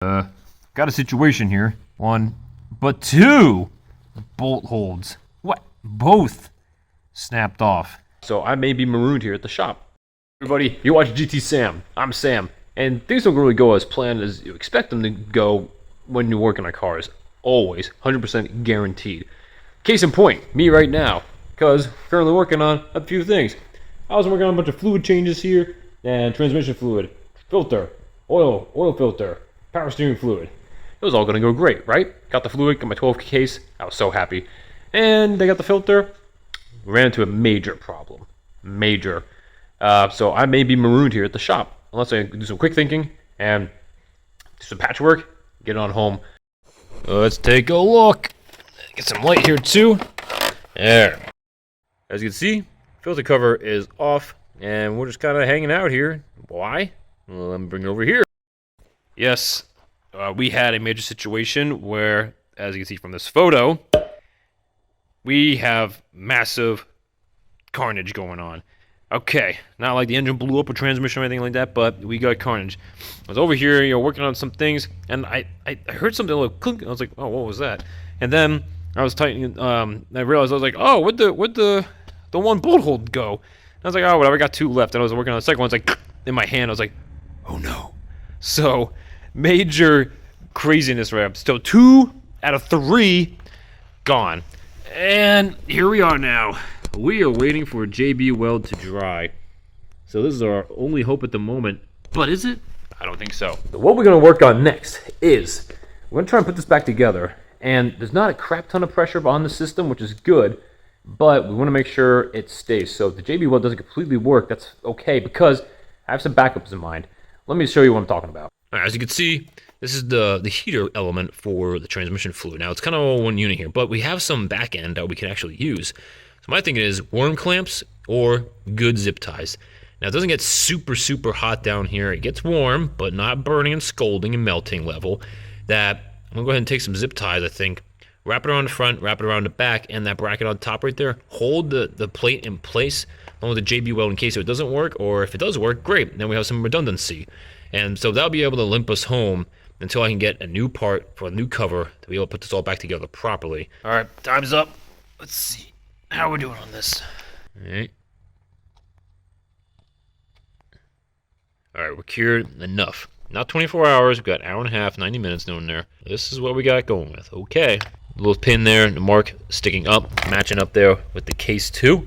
Got a situation here. One, but two bolt holds. What? Both snapped off. So I may be marooned here at the shop. Everybody, you're watching GT Sam. I'm Sam. And things don't really go as planned as you expect them to go when you're working on cars. Always. 100% guaranteed. Case in point, me right now. Because currently working on a few things. I was working on a bunch of fluid changes here. And transmission fluid, filter, oil filter, power steering fluid. It was all going to go great, right? Got the fluid, got my 12 case. I was so happy. And they got the filter. Ran into a major problem. Major. So I may be marooned here at the shop. Unless I do some quick thinking and do some patchwork, get on home. Let's take a look. Get some light here too. There. As you can see, filter cover is off. And we're just kind of hanging out here. Why? Well, let me bring it over here. Yes, we had a major situation where, as you can see from this photo, we have massive carnage going on. Okay, not like the engine blew up or transmission or anything like that, but we got carnage. I was over here, working on some things, and I heard something like clunk. I was like, oh, what was that? And then I was tightening. I realized I was like, oh, where'd the one bolt hold go? And I was like, oh, whatever. I got two left, and I was working on the second one. It's like in my hand. I was like, oh no. So major craziness right up. Still 2 out of 3 gone, and here we are now. We are waiting for JB Weld to dry. So this is our only hope at the moment. But is it? I don't think so. What we're going to work on next is we're going to try and put this back together. And there's not a crap ton of pressure on the system, which is good. But we want to make sure it stays. So if the JB Weld doesn't completely work, that's okay, because I have some backups in mind. Let me show you what I'm talking about. All right, as you can see, this is the heater element for the transmission fluid. Now, it's kind of all one unit here, but we have some back end that we can actually use. So my thinking is worm clamps or good zip ties. Now, it doesn't get super, super hot down here. It gets warm, but not burning and scalding and melting level. That I'm going to go ahead and take some zip ties, I think. Wrap it around the front, wrap it around the back, and that bracket on top right there. Hold the plate in place along with the JB Weld in case it doesn't work, or if it does work, great. Then we have some redundancy. And so that'll be able to limp us home until I can get a new part for a new cover to be able to put this all back together properly. All right, time's up. Let's see how we're doing on this. All right. All right, we're cured enough. Not 24 hours. We've got an hour and a half, 90 minutes down there. This is what we got going with. Okay. A little pin there, the mark sticking up, matching up there with the case too.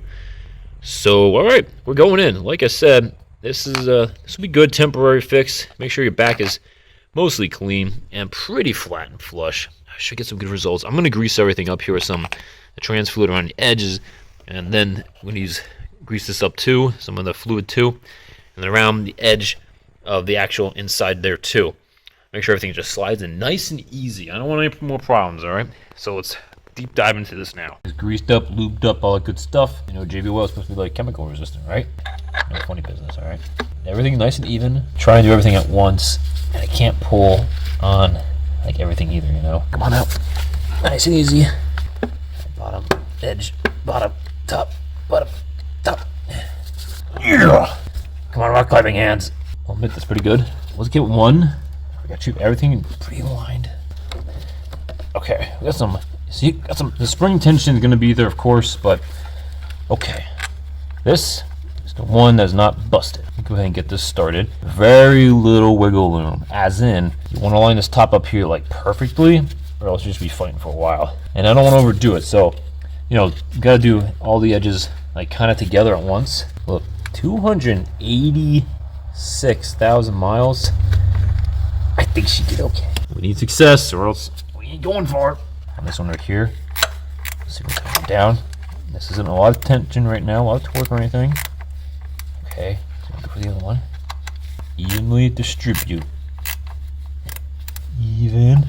So, all right, we're going in. Like I said, this will be good temporary fix. Make sure your back is mostly clean and pretty flat and flush. I should get some good results. I'm going to grease everything up here with some trans fluid around the edges, and then I'm going to grease this up too, some of the fluid too, and then around the edge of the actual inside there too. Make sure everything just slides in nice and easy. I don't want any more problems, all right? So let's deep dive into this now. It's greased up, lubed up, all that good stuff. You know, JB Weld is supposed to be like chemical resistant, right? No funny business, all right? Everything nice and even. Try and do everything at once. And I can't pull on like everything either, you know? Come on out. Nice and easy. Bottom, edge, bottom, top, bottom, top. Yeah. Come on, rock climbing hands. I'll admit that's pretty good. Let's get one. We got to keep everything pretty aligned. Okay, we got some. See, got some. The spring tension is going to be there, of course, but okay. This is the one that's not busted. Go ahead and get this started. Very little wiggle room, as in you want to line this top up here like perfectly, or else you'll just be fighting for a while. And I don't want to overdo it, so you know, you got to do all the edges like kind of together at once. Look, 286,000 miles. I think she did okay. We need success, or else we ain't going for it. On this one right here, let's see what's coming down. This isn't a lot of tension right now, a lot of torque or anything. Okay, so go for the other one. Evenly distribute. Even.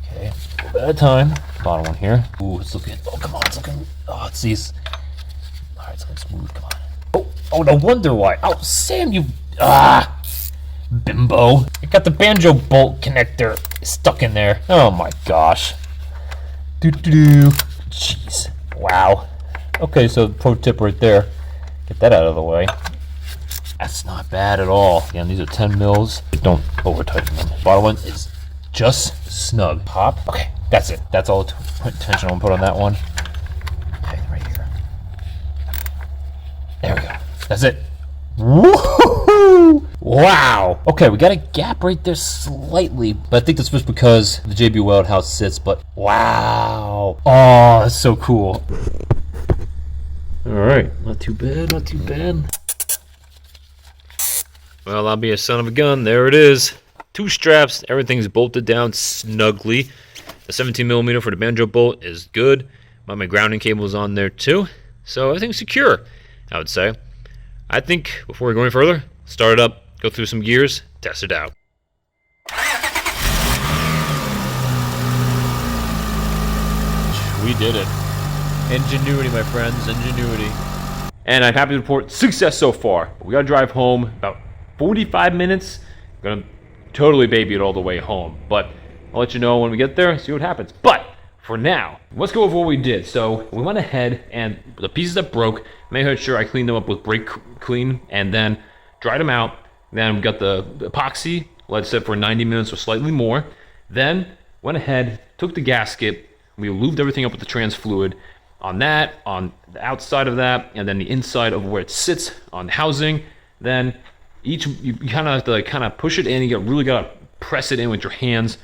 Okay, a little bit at a time. Bottom one here. Ooh, it's looking. Oh, come on, it's looking. Oh, it's these. All right, it's looking smooth. Come on. Oh, no wonder why. Oh, Sam, you. Bimbo. I got the banjo bolt connector stuck in there. Oh my gosh. Jeez. Wow. Okay, so pro tip right there. Get that out of the way. That's not bad at all. Again, these are 10 mils. Don't over tighten them. Bottom one is just snug. Pop. Okay, that's it. That's all the tension I'm gonna put on that one. Okay, right here. There we go. That's it. Woohoo! Wow. Okay, we got a gap right there slightly, but I think that's just because the JB Weld how it sits, but wow. Oh, that's so cool. All right, not too bad, not too bad. Well, I'll be a son of a gun. There it is. 2 straps, everything's bolted down snugly. The 17mm for the banjo bolt is good. My grounding cable is on there too, so everything's secure, I would say. I think before we go any further, start it up, go through some gears, test it out. We did it. Ingenuity, my friends, ingenuity. And I'm happy to report success so far. We gotta drive home about 45 minutes. Gonna totally baby it all the way home, but I'll let you know when we get there, see what happens. But for now, let's go over what we did. So we went ahead and the pieces that broke, made sure I cleaned them up with brake clean and then dried them out. Then we got the epoxy, let it sit for 90 minutes or slightly more. Then went ahead, took the gasket, we lubed everything up with the trans fluid on that, on the outside of that, and then the inside of where it sits on the housing. Then you kind of have to kind of push it in. You really gotta press it in with your hands.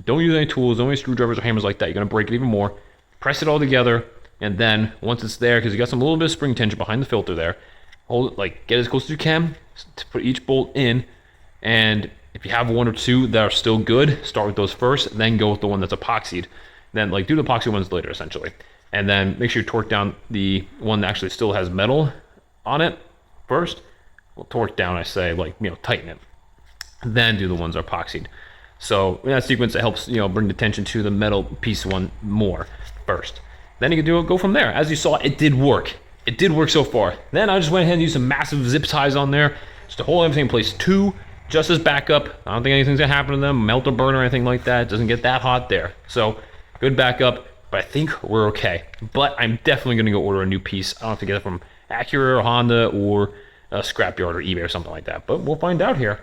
Don't use any tools, don't use screwdrivers or hammers like that. You're gonna break it even more. Press it all together, and then once it's there, because you got some little bit of spring tension behind the filter there, hold it, like get as close as you can to put each bolt in. And if you have 1 or 2 that are still good, start with those first, then go with the one that's epoxied. Then like do the epoxy ones later, essentially. And then make sure you torque down the one that actually still has metal on it first. Well, torque down, I say, like, tighten it. Then do the ones that are epoxied. So in that sequence, it helps, bring the tension to the metal piece one more first. Then you can go from there. As you saw, it did work. It did work so far. Then I just went ahead and used some massive zip ties on there just to hold everything in place too, just as backup. I don't think anything's gonna happen to them, melt or burn or anything like that. It doesn't get that hot there. So good backup, but I think we're okay. But I'm definitely gonna go order a new piece. I don't have to get it from Acura or Honda or a scrapyard or eBay or something like that, but we'll find out here.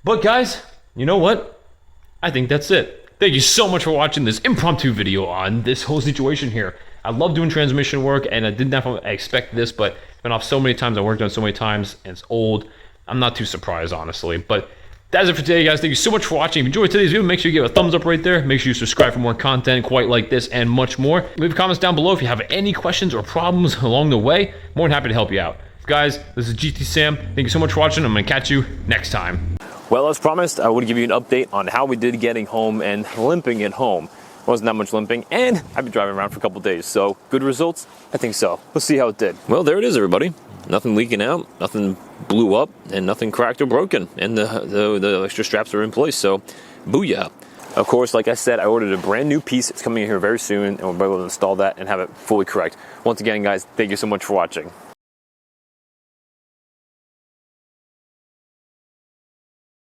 But guys, you know what? I think that's it. Thank you so much for watching this impromptu video on this whole situation here. I love doing transmission work, and I didn't expect this, but it's been off so many times, I worked on it so many times, and it's old. I'm not too surprised, honestly. But that's it for today, guys. Thank you so much for watching. If you enjoyed today's video, make sure you give a thumbs up right there. Make sure you subscribe for more content quite like this and much more. Leave comments down below if you have any questions or problems along the way. More than happy to help you out. Guys, this is GT Sam. Thank you so much for watching. I'm going to catch you next time. Well, as promised, I would give you an update on how we did getting home and limping at home. Wasn't that much limping, and I've been driving around for a couple days, so good results? I think so. We'll see how it did. Well, there it is, everybody. Nothing leaking out, nothing blew up, and nothing cracked or broken, and the extra straps are in place, so booyah. Of course, like I said, I ordered a brand new piece. It's coming in here very soon, and we'll be able to install that and have it fully correct. Once again, guys, thank you so much for watching.